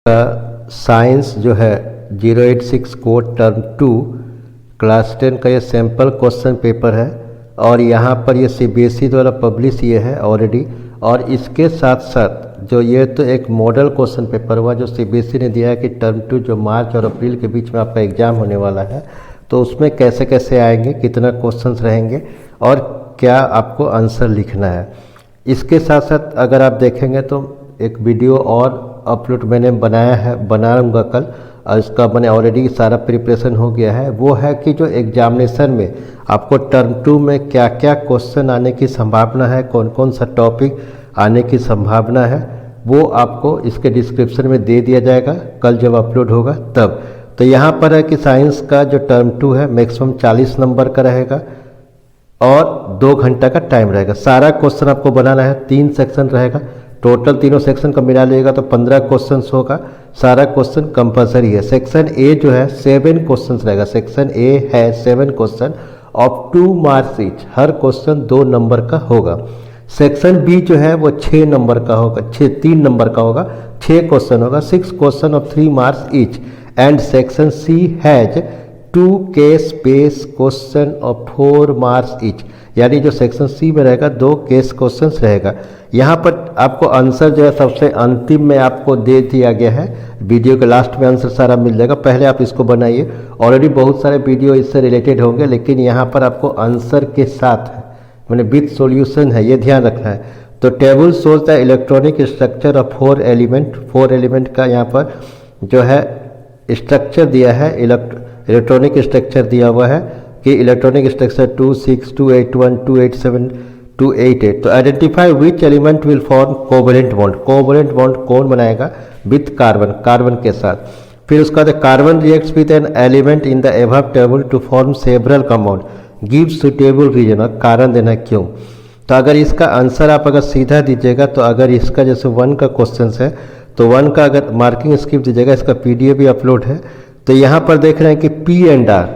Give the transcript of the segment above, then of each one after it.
का साइंस जो है 086 कोड टर्म 2 क्लास 10 का ये सैम्पल क्वेश्चन पेपर है और यहाँ पर ये सीबीएसई द्वारा पब्लिश ये है ऑलरेडी। और इसके साथ साथ जो ये तो एक मॉडल क्वेश्चन पेपर हुआ जो सीबीएसई ने दिया है कि टर्म 2 जो मार्च और अप्रैल के बीच में आपका एग्ज़ाम होने वाला है, तो उसमें कैसे कैसे आएंगे, कितना क्वेश्चंस रहेंगे और क्या आपको आंसर लिखना है। इसके साथ साथ अगर आप देखेंगे तो एक वीडियो और अपलोड मैंने बनाऊंगा कल, और इसका मैंने ऑलरेडी सारा प्रिपरेशन हो गया है। वो है कि जो एग्जामिनेशन में आपको टर्म 2 में क्या क्या क्वेश्चन आने की संभावना है, कौन कौन सा टॉपिक आने की संभावना है, वो आपको इसके डिस्क्रिप्शन में दे दिया जाएगा कल जब अपलोड होगा तब। तो यहाँ पर है कि साइंस का जो टर्म 2 है मैक्सिमम 40 नंबर का रहेगा और 2 घंटा का टाइम रहेगा। सारा क्वेश्चन आपको बनाना है, 3 सेक्शन रहेगा, टोटल तीनों सेक्शन का मिला लेगा तो 15 क्वेश्चन होगा। सारा क्वेश्चन कंपलसरी है। सेक्शन ए जो है 7 क्वेश्चन रहेगा। सेक्शन ए है 7 question of 2 marks each, her question 2 number का होगा। सेक्शन बी जो है वो 6 नंबर का होगा, 3 नंबर का होगा, 6 क्वेश्चन होगा, 6 question of 3 marks each. And section C has 2 case based question of 4 marks each, यानी जो सेक्शन सी में रहेगा 2 केस क्वेश्चंस रहेगा। यहाँ पर आपको आंसर जो है सबसे अंतिम में आपको दे दिया गया है, वीडियो के लास्ट में आंसर सारा मिल जाएगा, पहले आप इसको बनाइए। ऑलरेडी बहुत सारे वीडियो इससे रिलेटेड होंगे, लेकिन यहाँ पर आपको आंसर के साथ है, मैंने विथ सॉल्यूशन है, ये ध्यान रखना है। तो table shows the electronic structure of 4 element का यहाँ पर जो है स्ट्रक्चर दिया है, इलेक्ट्रॉनिक स्ट्रक्चर दिया हुआ है कि इलेक्ट्रॉनिक स्ट्रक्चर 26, 281, 287, 288। तो identify which element will form covalent bond. Covalent bond कौन बनाएगा? विथ कार्बन के साथ। फिर उसका बाद carbon reacts with an element in the above table to form several compound, give suitable reason, और कारण देना क्यों। तो अगर इसका आंसर आप अगर सीधा दीजिएगा, तो अगर इसका जैसे 1 का क्वेश्चन है तो 1 का अगर मार्किंग स्किप दीजिएगा, इसका पीडीएफ भी अपलोड है। तो यहाँ पर देख रहे हैं कि पी एंड आर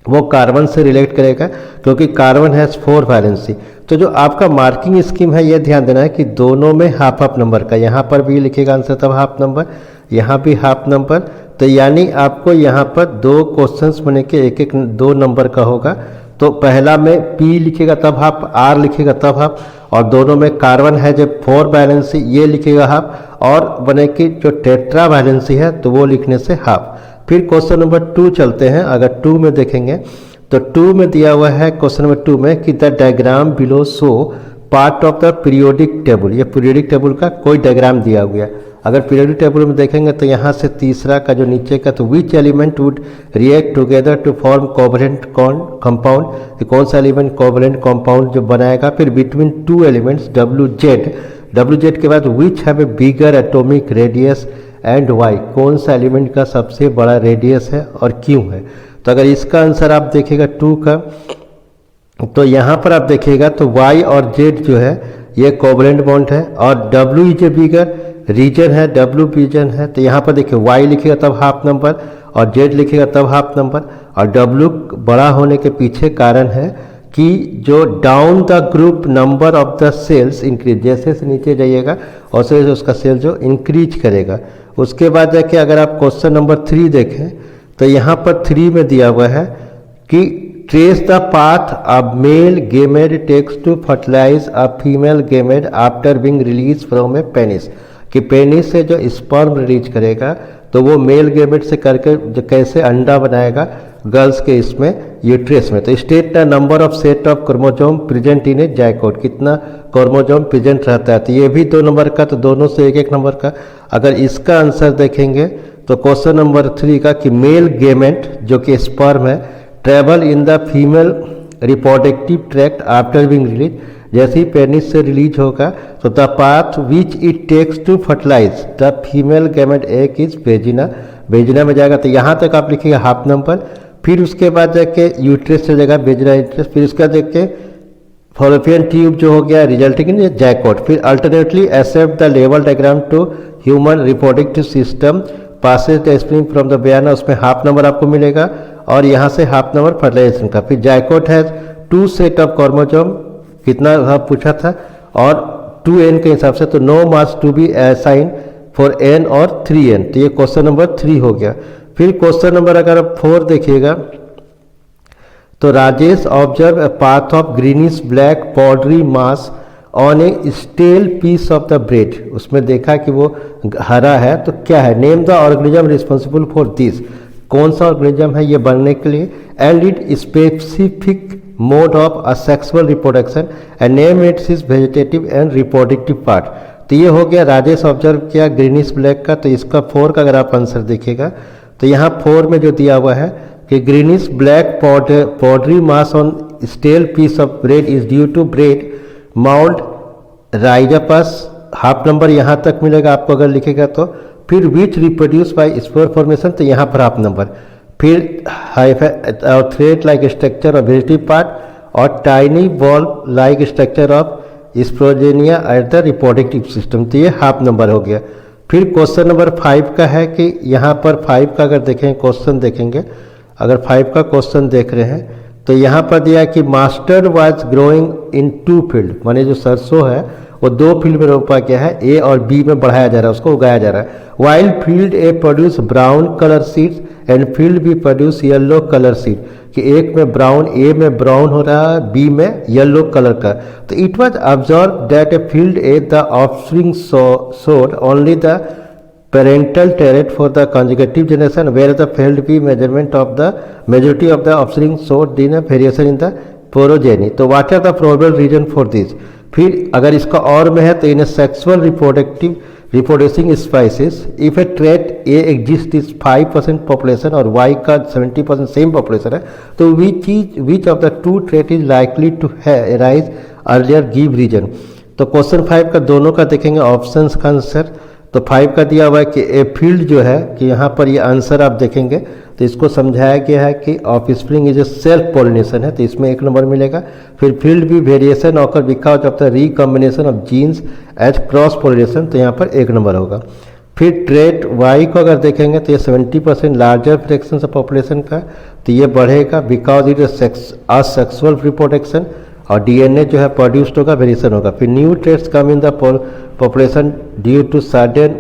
वो कार्बन से रिलेट करेगा क्योंकि कार्बन हैज़ 4 वैलेंसी। तो जो आपका मार्किंग स्कीम है ये ध्यान देना है कि दोनों में हाफ हाफ नंबर का, यहाँ पर भी लिखेगा आंसर तब हाफ नंबर, यहाँ भी हाफ नंबर। तो यानी आपको यहाँ पर 2 क्वेश्चंस बने के एक 2 नंबर का होगा। तो पहला में P लिखेगा तब हाफ, R लिखेगा तब हाफ, और दोनों में कार्बन है जो 4 वैलेंसी ये लिखेगा हाफ, और बने की जो टेट्रा वैलेंसी है तो वो लिखने से हाफ। फिर क्वेश्चन नंबर 2 चलते हैं। अगर 2 में देखेंगे तो 2 में दिया हुआ है क्वेश्चन नंबर 2 में कि the diagram below show part of the periodic table. ये पीरियोडिक टेबल का कोई डायग्राम दिया हुआ है। अगर पीरियोडिक टेबल में देखेंगे तो यहाँ से तीसरा का जो नीचे का, तो which element would react together to form covalent compound, कौन सा एलिमेंट कोवेलेंट कंपाउंड जो बनाएगा। फिर बिटवीन 2 एलिमेंट्स WZ के बाद which have a bigger atomic radius and Y, कौन सा एलिमेंट का सबसे बड़ा रेडियस है और क्यों है। तो अगर इसका आंसर आप देखिएगा 2 का, तो यहाँ पर आप देखिएगा तो Y और Z जो है ये कोवेलेंट बॉन्ड है, और W is a bigger reason है, W रीजन है। तो यहाँ पर देखिए Y लिखेगा तब हाफ नंबर और Z लिखेगा तब हाफ नंबर, और W बड़ा होने के पीछे कारण है कि जो down the group number of the shells increase, जैसे से नीचे जाइएगा और से उसका सेल जो इंक्रीज करेगा। उसके बाद जाके अगर आप क्वेश्चन नंबर 3 देखें तो यहाँ पर 3 में दिया हुआ है कि trace the path a male gamete takes to fertilise a female gamete after being release from a penis, कि पेनिस से जो स्पर्म रिलीज करेगा तो वो मेल गेमेट से करके जो कैसे अंडा बनाएगा गर्ल्स के इसमें यूट्रस में। तो state the number of set of chromosome present in A zygote, कितना क्रोमोसोम प्रेजेंट रहता है। तो ये भी 2 नंबर का, तो दोनों से 1 नंबर का। अगर इसका आंसर देखेंगे तो क्वेश्चन नंबर 3 का कि मेल गेमेट जो कि स्पर्म है travel in the female reproductive tract after being release, जैसे ही पेनिस से रिलीज होगा तो the path which it takes to fertilise the female gamete egg is vagina में जाएगा। तो यहाँ तक आप लिखिएगा हाफ नंबर। फिर उसके बाद जाके यूट्रस से जाएगा वेजिना यूट्रस, फिर उसका देख के फॉलोपियन ट्यूब जो हो गया रिजल्टिंग इन जाइगोट। फिर अल्टरनेटली एक्सेप्ट द लेवल diagram to human reproductive system passes the spring from the vagina, उसमें हाफ नंबर आपको मिलेगा, और यहाँ से हाफ नंबर फर्टिलाइजेशन का। फिर zygote has 2 set of chromosome, कितना पूछा था, और 2n के हिसाब से, तो no marks to be assign for n और 3n। तो ये क्वेश्चन नंबर 3 हो गया। फिर क्वेश्चन नंबर अगर आप 4 देखिएगा तो Rajesh observe a path of greenish black powdery mass on a stale piece of the bread. उसमें देखा कि वो हरा है, तो क्या है, name the organism responsible for this. कौन सा ऑर्गेनिज्म है ये बनने के लिए, and it specific mode of asexual reproduction and name its is vegetative and reproductive part. तो ये हो गया राजेश ऑब्जर्व किया ग्रीनिश ब्लैक का। तो इसका 4 का अगर आप आंसर देखिएगा तो यहाँ 4 में जो दिया हुआ है कि greenish black powdery mass on stale piece of bread is due to bread mould Rhizopus. Half number यहाँ तक मिलेगा आपको अगर लिखेगा तो। फिर which reproduce by spore formation, तो यहाँ पर हाफ नंबर। फिर thread like structure of vegetative part और tiny ball like structure of sporangia at the reproductive system. तो ये हाफ नंबर हो गया। फिर क्वेश्चन नंबर 5 का है कि यहाँ पर 5 का अगर देखें क्वेश्चन देखेंगे, अगर 5 का क्वेश्चन देख रहे हैं तो यहाँ पर दिया है कि mastered was growing in 2 field, माने जो सरसों है वो 2 फील्ड में रोपा गया है, ए और बी में बढ़ाया जा रहा है, उसको उगाया जा रहा है। While field A produce brown colour seeds and field B produce yellow colour seed, कि एक में ब्राउन, ए में ब्राउन हो रहा है, बी में येलो कलर का। तो it was observe that a field a the offspring showed only the parental trait for the consecutive generation, where the field B measurement of the majority of the offspring showed in a variation in the progeny. तो what are the probable reason for this? फिर अगर इसका और में है तो in a sexual reproducing species, if a trait A exists is 5% population और Y का 70% same population है, तो which of the two trait is likely to arise earlier, give reason। तो क्वेश्चन 5 का दोनों का देखेंगे ऑप्शंस का आंसर। तो 5 का दिया हुआ है कि ए फील्ड जो है कि यहाँ पर ये आंसर आप देखेंगे तो इसको समझाया गया है कि offspring is a self pollination है, तो इसमें 1 नंबर मिलेगा। फिर फील्ड भी variation occur because of the recombination of genes as cross pollination, तो यहाँ पर 1 नंबर होगा। फिर ट्रेट वाई को अगर देखेंगे तो ये 70% लार्जर फ्रैक्शन ऑफ पॉपुलेशन का, तो ये बढ़ेगा बिकॉज इट सेक्सुअल रिप्रोडक्शन, और डीएनए जो है प्रोड्यूस्ड होगा, वेरिएशन होगा। फिर new traits come in the population due to sudden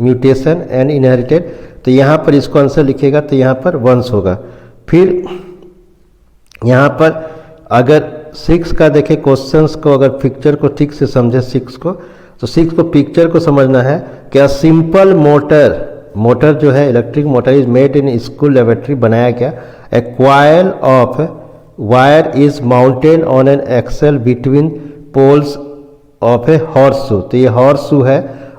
mutation and inherited, तो यहाँ पर इसको आंसर लिखेगा तो यहाँ पर वंश होगा। फिर यहाँ पर अगर 6 का देखें क्वेश्चंस को, अगर पिक्चर को ठीक से समझे 6 को, तो 6 को पिक्चर को समझना है कि अ सिंपल मोटर जो है electric motor is made in school laboratory, बनाया गया। A coil of wire is mounted on an axle between poles of a horseshoe, तो ये हॉर्स शू है,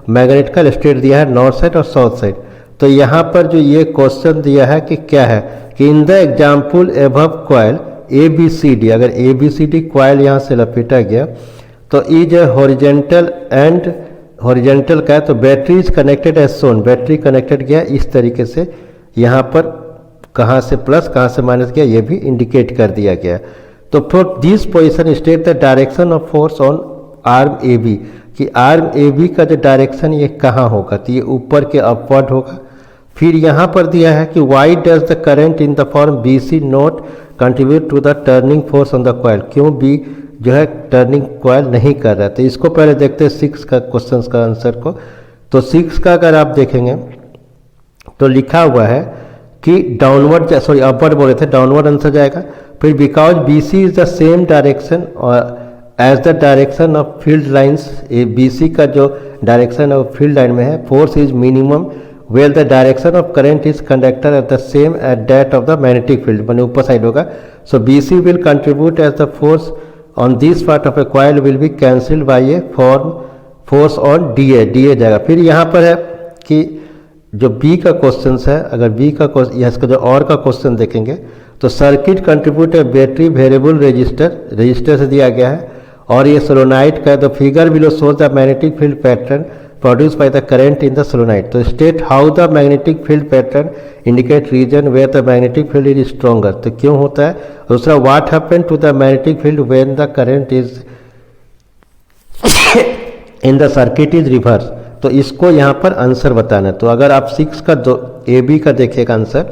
मैग्नेटिकल स्टेट दिया है नॉर्थ साइड और साउथ साइड। तो यहाँ पर जो ये क्वेश्चन दिया है कि क्या है कि in the example above coil A B C D, अगर A B C D coil यहाँ से लपेटा गया तो इज हॉरिजेंटल एंड हॉरिजेंटल का है, तो battery is connected as shown, battery connected गया इस तरीके से, यहाँ पर कहाँ से प्लस कहाँ से माइनस गया ये भी इंडिकेट कर दिया गया। तो for this position state the direction of force on arm A B, कि आर्म ए बी का जो डायरेक्शन ये कहाँ होगा, तो ये ऊपर के अपवर्ड होगा। फिर यहाँ पर दिया है कि why does the current in the form B C not contribute to the turning force on the coil, क्यों बी जो है टर्निंग कॉइल नहीं कर रहा है। तो इसको पहले देखते हैं 6 का क्वेश्चन का आंसर को। तो 6 का अगर आप देखेंगे तो लिखा हुआ है कि डाउनवर्ड, सॉरी अपवर्ड बोले थे, डाउनवर्ड आंसर जाएगा। फिर because B C is the same direction और as the direction of field lines, A B C का जो डायरेक्शन ऑफ फील्ड लाइन में है, force is minimum where the direction of current is conductor at the same at that of the magnetic field, मैंने ऊपर side होगा। So B C will contribute as the force on this part of a coil will be cancelled by a force on D A, D A जाएगा। फिर यहाँ पर है कि जो बी का क्वेश्चन है, अगर बी का इसका जो और का क्वेश्चन देखेंगे तो सर्किट कंट्रीब्यूट ए बैटरी वेरिएबल रजिस्टर से दिया गया है और ये सोलोनाइट का है। तो figure below shows the magnetic field pattern produce by the current in the solenoid, तो state how the magnetic field pattern indicate region where the magnetic field is stronger, तो क्यों होता है। दूसरा what happen to the magnetic field when the current is in the circuit is reverse, तो इसको यहाँ पर आंसर बताना है। तो अगर आप 6 का ए बी का देखिएगा आंसर,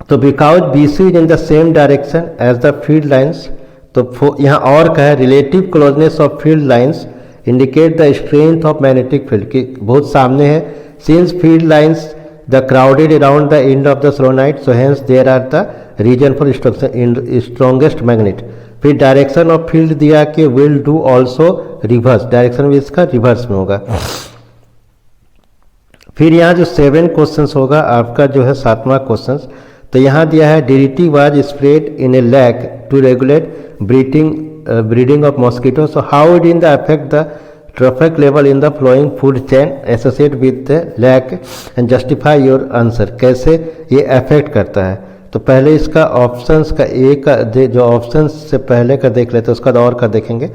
तो because B C is in the same direction as the field lines, तो यहाँ और का है relative closeness of field lines indicate the strength of magnetic field, कि बहुत सामने है। Since field lines the crowded around the end of the solenoid, so hence there are the region for strongest magnet. फिर direction of field दिया कि will do also reverse, direction भी इसका reverse में होगा। फिर यहाँ जो 7 क्वेश्चंस होगा आपका जो है 7वां क्वेश्चन, तो यहाँ दिया है DDT was spread in a lake to regulate breeding of mosquito, so how it in the affect the trophic level in the flowing food chain associate with the lake and justify your answer, कैसे ये affect करता है। तो पहले इसका options का ए का जो ऑप्शंस से पहले का देख लेते हैं, उसका और का देखेंगे।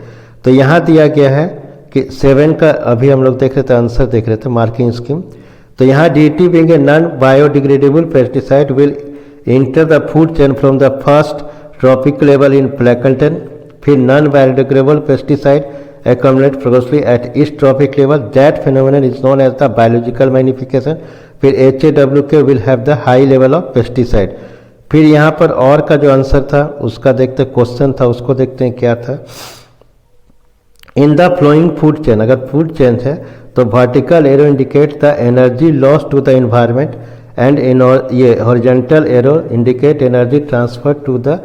तो यहाँ दिया गया है कि 7 का अभी हम लोग देख रहे थे, आंसर देख रहे थे मार्किंग स्कीम। तो यहाँ DDT being a non-biodegradable pesticide will enter the food chain from the first trophic level in plankton. फिर non-biodegradable pesticide accumulate progressively at each trophic level. That phenomenon is known as the biological magnification. फिर HAWK will have the high level of pesticide. फिर यहाँ पर और का जो answer था उसका देखते, क्वेश्चन था उसको देखते हैं क्या था। In the flowing food chain, अगर फूड चेन है तो vertical arrow indicate the energy loss to the environment and ये horizontal arrow indicate energy transfer to the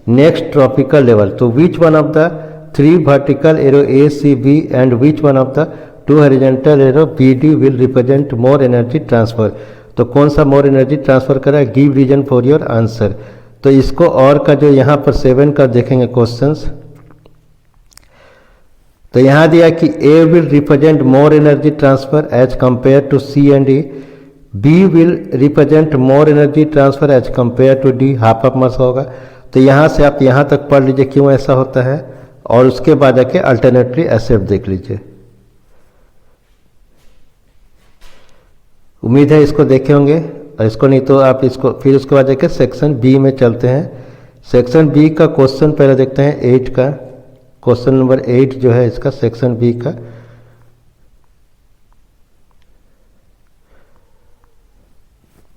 next tropical level. तो which one of the 3 vertical arrow ACB and which one of the 2 horizontal arrow BD will represent more energy transfer. तो कौन सा more energy transfer करा, give reason for your answer. तो इसको और का जो यहाँ पर 7 का देखेंगे क्वेश्चंस, तो यहाँ दिया कि A will represent more energy transfer as compare to C and D, B will represent more energy transfer as compare to D, half of mass होगा। तो यहाँ से आप यहाँ तक पढ़ लीजिए क्यों ऐसा होता है, और उसके बाद जाके अल्टरनेटली एक्सेप्ट देख लीजिए। उम्मीद है इसको देखे होंगे, और इसको नहीं तो आप इसको फिर उसके बाद जाके सेक्शन B में चलते हैं। सेक्शन B का क्वेश्चन पहले देखते हैं 8 का, क्वेश्चन नंबर 8 जो है इसका सेक्शन B का।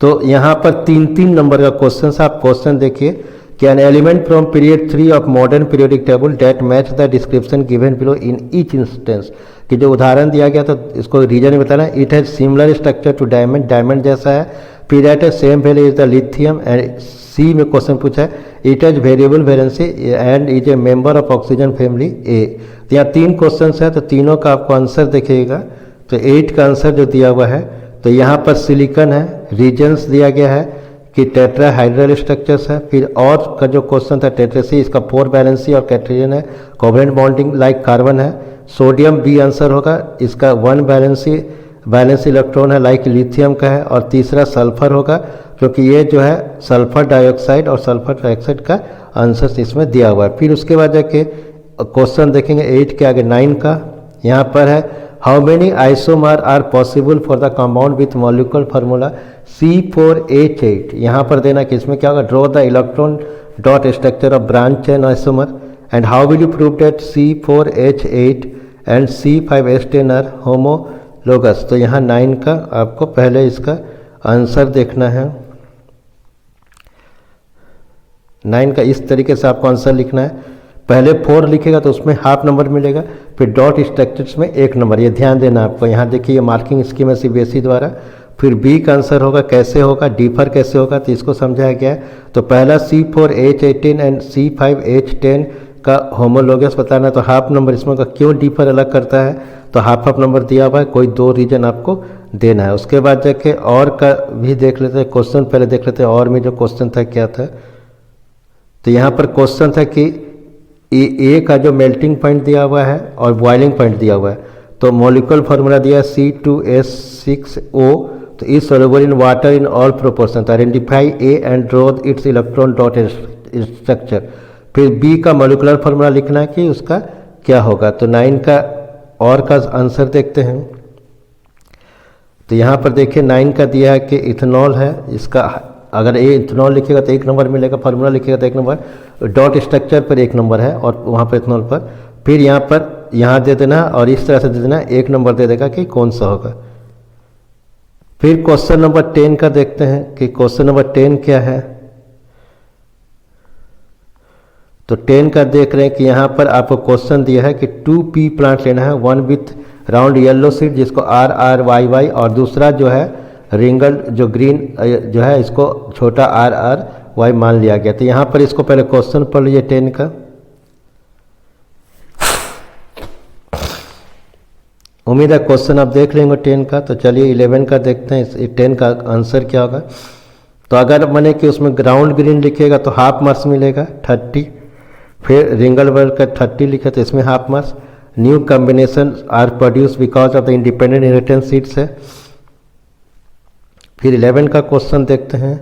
तो यहाँ पर 3-3 नंबर का क्वेश्चन, आप क्वेश्चन देखिए कि an element from period 3 of modern periodic table that match the description given below in each instance, कि जो उदाहरण दिया गया तो इसको रीजन बताना। It has similar structure to diamond, diamond जैसा है। फिर at same value is the lithium, and C में क्वेश्चन पूछा है it has variable valency and is a member of oxygen family A. तो यहाँ 3 क्वेश्चन है, तो तीनों का आपको आंसर देखिएगा। तो 8 का आंसर जो दिया हुआ है, तो यहाँ पर सिलिकॉन है, रीजन्स दिया गया है कि टेट्राहाइड्रल स्ट्रक्चर्स है। फिर और का जो क्वेश्चन था टेट्रेसी, इसका 4 वैलेंसी और कैट्रियन है, कोवेलेंट बॉन्डिंग लाइक कार्बन है। सोडियम बी आंसर होगा, इसका 1 वैलेंसी इलेक्ट्रॉन है लाइक लिथियम का है। और तीसरा सल्फर होगा, क्योंकि ये जो है सल्फर डाइऑक्साइड और सल्फर डाइऑक्साइड का आंसर इसमें दिया हुआ है। फिर उसके बाद जाके क्वेश्चन देखेंगे 8 के आगे 9 का, यहाँ पर है how many isomer are possible for the compound with molecular formula C4H8। यहाँ पर देना कि इसमें क्या होगा, draw the electron dot structure of branch chain isomer and how will you prove that C4H8 and C5H10 are homologous. तो यहाँ 9 का आपको पहले इसका आंसर देखना है। 9 का इस तरीके से आपको आंसर लिखना है। पहले 4 लिखेगा तो उसमें हाफ नंबर मिलेगा, फिर डॉट स्ट्रक्चर्स में 1 नंबर, ये ध्यान देना आपको। यहाँ देखिए ये मार्किंग स्कीम है CBSE द्वारा। फिर B का आंसर होगा कैसे होगा, डिफर कैसे होगा, तो इसको समझाया गया है। तो पहला C4H18 एंड C5H10 का होमोलोगस बताना, तो हाफ नंबर इसमें का क्यों डिफर अलग करता है, तो हाफ नंबर दिया हुआ है, कोई 2 रीजन आपको देना है। उसके बाद जाके और का भी देख लेते हैं, क्वेश्चन पहले देख लेते हैं और में जो क्वेश्चन था क्या था। तो यहाँ पर क्वेश्चन था कि ए का जो मेल्टिंग पॉइंट दिया हुआ है और बॉइलिंग पॉइंट दिया हुआ है, तो मॉलिक्यूलर फार्मूला दिया है C2H6O, तो is soluble in water in all proportion. तो identify A and draw its electron dot structure. फिर बी का मॉलिक्यूलर फार्मूला लिखना है कि उसका क्या होगा। तो 9 का और का आंसर देखते हैं। तो यहाँ पर देखिए 9 का दिया है कि इथेनॉल है, इसका अगर ए इथेनॉल लिखेगा तो 1 नंबर मिलेगा, फार्मूला लिखेगा तो 1 नंबर, डॉट स्ट्रक्चर पर 1 नंबर है और वहाँ पर इथेनॉल पर। फिर यहाँ पर यहाँ दे देना और इस तरह से दे देना, 1 नंबर दे देगा कि कौन सा होगा। फिर क्वेश्चन नंबर 10 का देखते हैं कि क्वेश्चन नंबर 10 क्या है। तो 10 का देख रहे हैं कि यहाँ पर आपको क्वेश्चन दिया है कि 2 पी प्लांट लेना है, one with round yellow seed जिसको RRYY, और दूसरा जो है रिंगल जो ग्रीन जो है इसको छोटा RRY मान लिया गया। तो यहाँ पर इसको पहले क्वेश्चन पढ़ लीजिए 10 का। उम्मीद है क्वेश्चन आप देख लेंगे 10 का। तो चलिए 11 का देखते हैं 10 का आंसर क्या होगा। तो अगर मैंने कि उसमें ग्राउंड ग्रीन लिखेगा तो हाफ मार्क्स मिलेगा 30, फिर रिंगल वर्क का 30 लिखे तो इसमें half marks. New combination are produce because of the independent inheritance seeds है। फिर 11 का क्वेश्चन देखते हैं।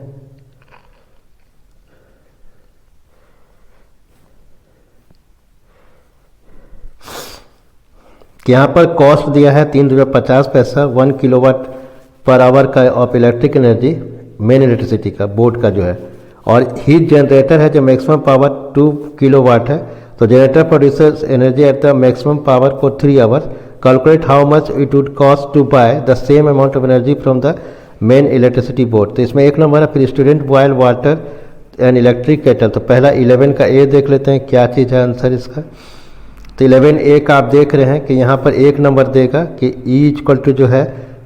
कि यहाँ पर कॉस्ट दिया है 3.50 रुपये 1 किलोवाट पर आवर का of electric energy, main electricity का बोर्ड का जो है, और हीट जनरेटर है जो मैक्सिमम पावर 2 किलोवाट है। तो generator producers energy at the maximum power for 3 hours. Calculate how much it would cost to buy the same amount of energy from the main electricity board. तो इसमें 1 number है। फिर student boil water and electric kettle. तो पहला 11 का ए देख लेते हैं क्या चीज़ है आंसर इसका। तो 11A का आप देख रहे हैं कि यहाँ पर 1 नंबर देगा कि E = जो है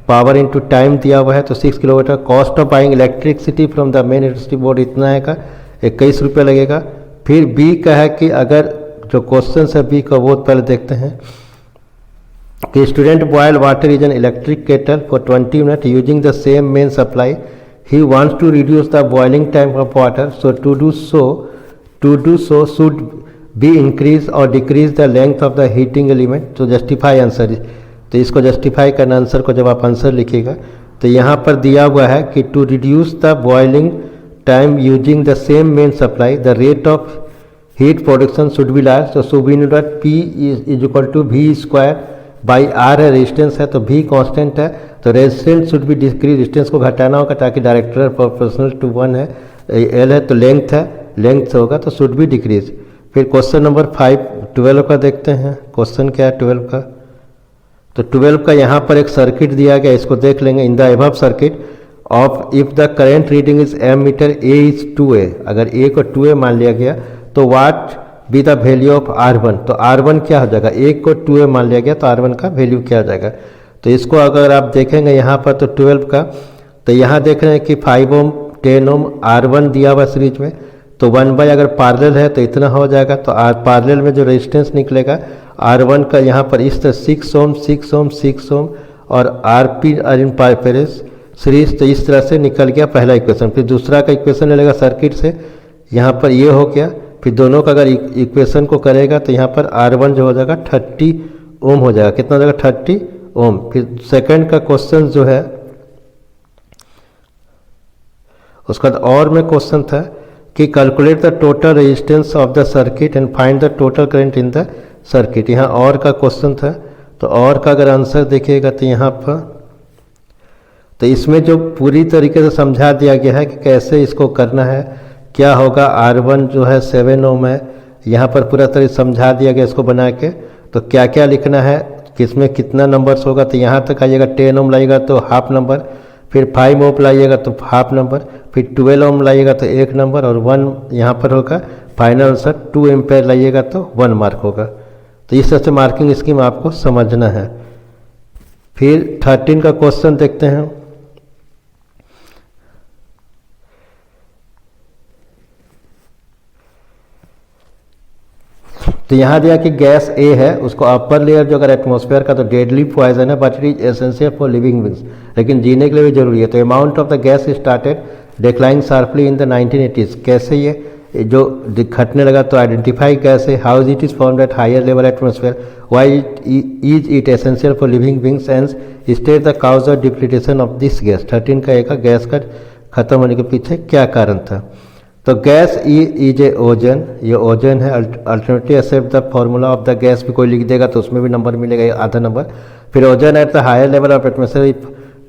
पावर इनटू टाइम दिया हुआ है तो 6 kilowatt. Cost of buying electricity from the main electricity board इतना है का 21 रुपये लगेगा। फिर बी का है कि अगर जो क्वेश्चन है बी का वो पहले देखते हैं कि student boil water is an electric kettle for 20 minute using the same main supply. He wants to reduce the boiling time of water, so to do so should be increase और decrease the length of the heating element. तो justify answer, तो इसको justify करना answer को जब आप answer लिखिएगा तो यहाँ पर दिया हुआ है कि to reduce the boiling time using the same main supply the rate of heat production should be large. तो सुबीन P = V² बाई R है, रेजिस्टेंस है तो V कांस्टेंट है तो resistance should be decrease, resistance को घटाना होगा ताकि डायरेक्टर प्रोपोर्शनल टू 1 है, L है तो लेंथ है, लेंथ से होगा तो शुड बी डिक्रीज। फिर क्वेश्चन नंबर 12 का देखते हैं। क्वेश्चन क्या है 12 का। तो 12 का यहाँ पर एक सर्किट दिया गया, इसको देख लेंगे। In the above circuit of if the current reading is ammeter, A is 2A, अगर ए को 2A मान लिया गया तो what be the value of R1। तो R1 क्या हो जाएगा, ए को 2A मान लिया गया तो R1 का वैल्यू क्या हो जाएगा। तो इसको अगर आप देखेंगे यहाँ पर तो 12 का, तो यहाँ देख रहे हैं कि 5 ओम 10 ओम R1 दिया हुआ सीरीज में, तो 1/, अगर पार्लल है तो इतना हो जाएगा। तो पार्लल में जो रेजिस्टेंस निकलेगा R1 का यहाँ पर इस तरह 6 ओम 6 ओम 6 ओम और RP आर इन पाइपेरेस सीरीज। तो इस तरह से निकल गया पहला इक्वेशन। फिर दूसरा का इक्वेशन ले लेगा सर्किट से, यहाँ पर ये हो गया। फिर दोनों का अगर इक्वेशन को करेगा तो यहाँ पर R1 जो हो जाएगा 30 ओम हो जाएगा। कितना हो जाएगा 30 ओम। फिर सेकंड का क्वेश्चन जो है उसका और में क्वेश्चन था कि calculate the total resistance of the circuit and find the total current in the circuit. यहाँ और का क्वेश्चन था। तो और का अगर आंसर देखिएगा तो यहाँ पर तो इसमें जो पूरी तरीके से समझा दिया गया है कि कैसे इसको करना है, क्या होगा। R1 जो है 7 ओम है, यहाँ पर पूरा तरह समझा दिया गया इसको बना के। तो क्या क्या लिखना है, किसमें कितना नंबर्स होगा। तो यहाँ तक आइएगा 10 ओम लाइएगा तो हाफ नंबर, फिर 5 ओम लाइएगा तो हाफ नंबर, फिर 12 ओम लाइएगा तो 1 नंबर और 1 यहाँ पर होगा। फाइनल आंसर 2 एम्पेयर लाइएगा तो 1 मार्क होगा। तो इस तरह से मार्किंग स्कीम आपको समझना है। फिर 13 का क्वेश्चन देखते हैं। तो यहाँ दिया कि गैस ए है, उसको अपर लेयर जो अगर एटमॉस्फेयर का तो डेडली पॉइजन है but it is essential for living beings, लेकिन जीने के लिए भी जरूरी है। तो amount of the gas started decline sharply in the 1980s। कैसे ये जो घटने लगा, तो आइडेंटिफाई कैसे, how is it is formed at higher level atmosphere, why is it essential for living beings and state the cause of depletion of this gas. 13 का एक gas का खत्म होने के पीछे क्या कारण था। तो गैस इज ए ओजन, ये ओजन है। Alternative accept the formula of the gas भी कोई लिख देगा तो उसमें भी नंबर मिलेगा, आधा नंबर। फिर ozone at the higher level of atmosphere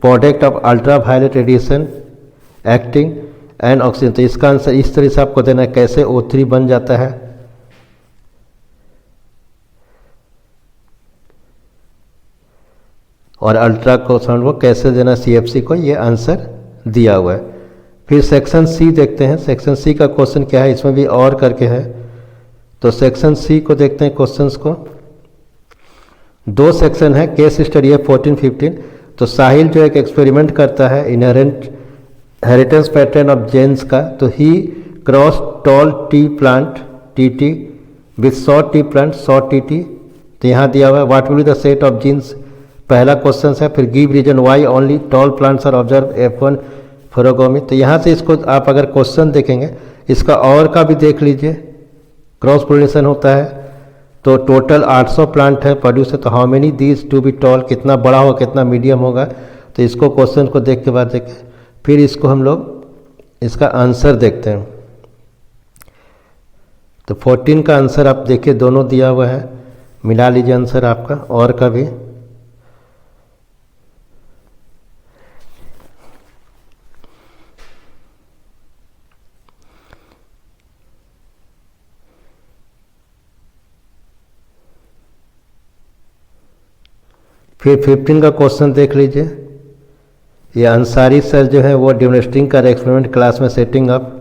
product of ultraviolet radiation acting and oxygen. तो इसका आंसर इस तरह से आपको देना है, कैसे O3 बन जाता है। और अल्ट्रा को साउंड को कैसे देना CFC को, ये आंसर दिया हुआ है। फिर सेक्शन सी देखते हैं। सेक्शन सी का क्वेश्चन क्या है, इसमें भी और करके है। तो सेक्शन सी को देखते हैं क्वेश्चंस को। दो सेक्शन है, केस स्टडी है 14-15। तो साहिल जो एक एक्सपेरिमेंट करता है inheritance pattern of genes का। तो ही cross tall T plant T with short T plant short T. तो यहाँ दिया हुआ है what will be the set of genes, पहला क्वेश्चन है। फिर give reason why only tall plants are observe F1 फोरोगोमी। तो यहाँ से इसको आप अगर क्वेश्चन देखेंगे, इसका और का भी देख लीजिए, क्रॉस पोलिनेशन होता है। तो टोटल 800 प्लांट है प्रोड्यूस है। तो how many these to be toll, कितना बड़ा होगा कितना मीडियम होगा। तो इसको क्वेश्चन को देख के बाद देखें, फिर इसको हम लोग इसका आंसर देखते हैं। तो 14 का आंसर आप देखिए दोनों दिया हुआ है, मिला लीजिए आंसर आपका और का भी। फिर 15 का क्वेश्चन देख लीजिए। ये अंसारी सर जो है वो डेमोन्स्ट्रेटिंग कर एक्सपेरिमेंट क्लास में सेटिंग अप।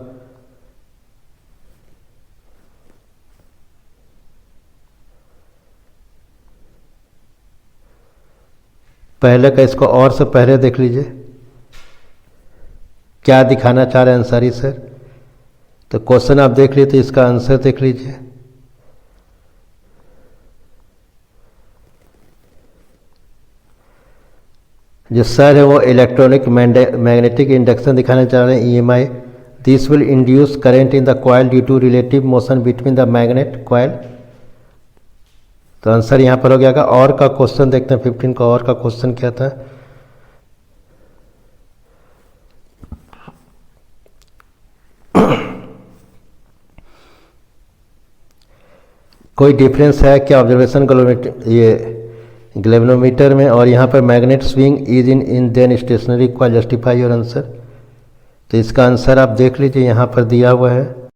पहले का इसको और से पहले देख लीजिए क्या दिखाना चाह रहे हैं अंसारी सर। तो क्वेश्चन आप देख लीजिए, तो इसका आंसर देख लीजिए। जो सर है वो इलेक्ट्रॉनिक मैग्नेटिक इंडक्शन दिखाना चाह रहे हैं EMI। This will induce current in the coil due to relative motion between the magnet coil. तो आंसर यहाँ पर हो गया। और का क्वेश्चन देखते हैं 15 का। और का क्वेश्चन क्या था, कोई डिफरेंस है क्या ऑब्जर्वेशन ग्लेवनोमीटर में और यहाँ पर magnet swing is in then stationary coil, justify your answer. तो इसका आंसर आप देख लीजिए, यहाँ पर दिया हुआ है।